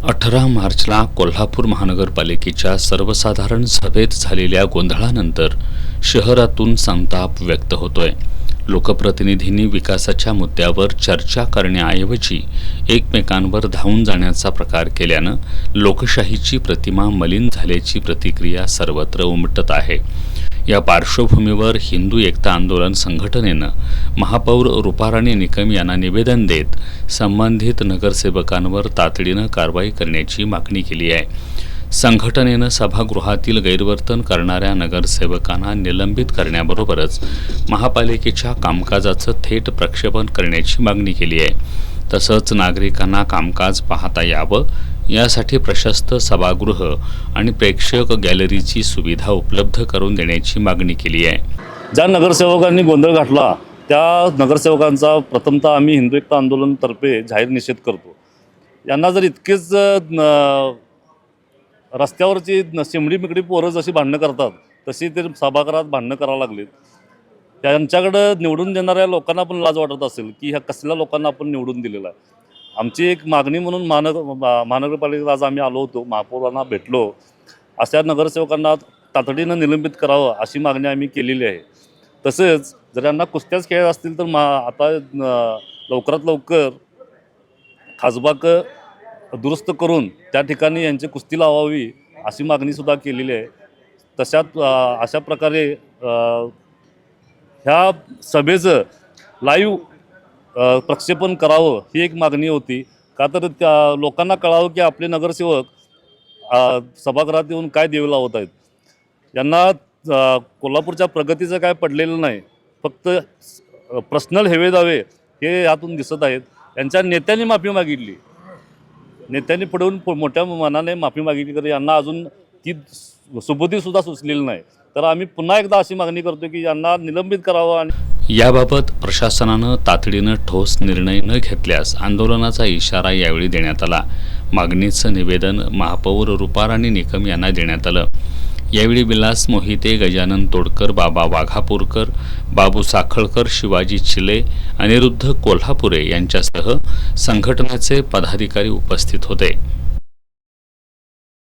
18 मार्चला कोल्हापूर महानगरपालिकेच्या सर्वसाधारण सभेत झालेल्या गोंधळानंतर शहरातून संताप व्यक्त होतोय। लोकप्रतिनिधींनी विकासाच्या मुद्द्यावर चर्चा करण्याऐवजी एकमेकांवर धावून जाण्याचा प्रकार केल्यानं लोकशाहीची प्रतिमा मलिन झाल्याची प्रतिक्रिया सर्वत्र उमटत आहे। या पार्श्वभूमीवर हिंदू एकता आंदोलन संघटनेनं महापौर रूपाराणी निकम यांना निवेदन देत संबंधित नगरसेवकांवर तातडीनं कारवाई करण्याची मागणी केली आहे। संघटनेनं सभागृहातील गैरवर्तन करणाऱ्या नगरसेवकांना निलंबित करण्याबरोबरच महापालिकेच्या कामकाजाचं थेट प्रक्षेपण करण्याची मागणी केली आहे। तसंच नागरिकांना कामकाज पाहता यावं यासाठी प्रशस्त सभागृह आणि प्रेक्षक गॅलरीची सुविधा उपलब्ध करून देण्याची मागणी केली आहे। ज्या नगरसेवकांनी गोंधळ घातला त्या नगरसेवकांचा प्रथमतः आम्ही हिंदू एकता आंदोलनतर्फे जाहीर निषेध करतो। यांना जर इतकेच रस्त्यावरची शिमडी मिकडी पोरं जशी भांडणं करतात तशी ते सभागृहात भांडणं करावं लागलीत। त्यांच्याकडं निवडून देणाऱ्या लोकांना पण लाज वाटत असेल की ह्या कसल्या लोकांना आपण निवडून दिलेलं आहे। आमची एक मागणी म्हणून महानगरपालिकेत आज आम्ही आलो होतो, महापौरांना भेटलो, अशा नगरसेवकांना तातडीनं निलंबित करावं अशी मागणी आम्ही केलेली आहे। तसेच जर यांना कुस्त्याच खेळ असतील तर आता लवकरात लवकर खासबाग दुरुस्त करून त्या ठिकाणी यांची कुस्ती लावावी अशी मागणीसुद्धा केलेली आहे। अशा प्रकारे ह्या सभेचं लाईव्ह प्रक्षेपण करावं ही एक मागणी होती। का तर त्या लोकांना कळावं की आपले नगरसेवक सभागृहात येऊन काय देऊ लावत आहेत। यांना कोल्हापूरच्या प्रगतीचं काय पडलेलं नाही, फक्त पर्सनल हेवेदावे हे यातून दिसत आहेत। यांच्या नेत्यांनी माफी मागितली, नेत्यांनी पुढून मोठ्या मनाने माफी मागितली, तर यांना अजून ती सुबुद्धीसुद्धा सुचलेली नाही। तर आम्ही पुन्हा एकदा अशी मागणी करतो की यांना निलंबित करावं। आणि याबाबत प्रशासनानं तातडीनं ठोस निर्णय न घेतल्यास आंदोलनाचा इशारा यावेळी देण्यात आला। मागणीचं निवेदन महापौर रूपाराणी निकम यांना देण्यात आलं। यावेळी विलास मोहिते, गजानन तोडकर, बाबा वाघापूरकर, बाबू साखळकर, शिवाजी चिले, अनिरुद्ध कोल्हापुरे यांच्यासह संघटनेचे पदाधिकारी उपस्थित होते।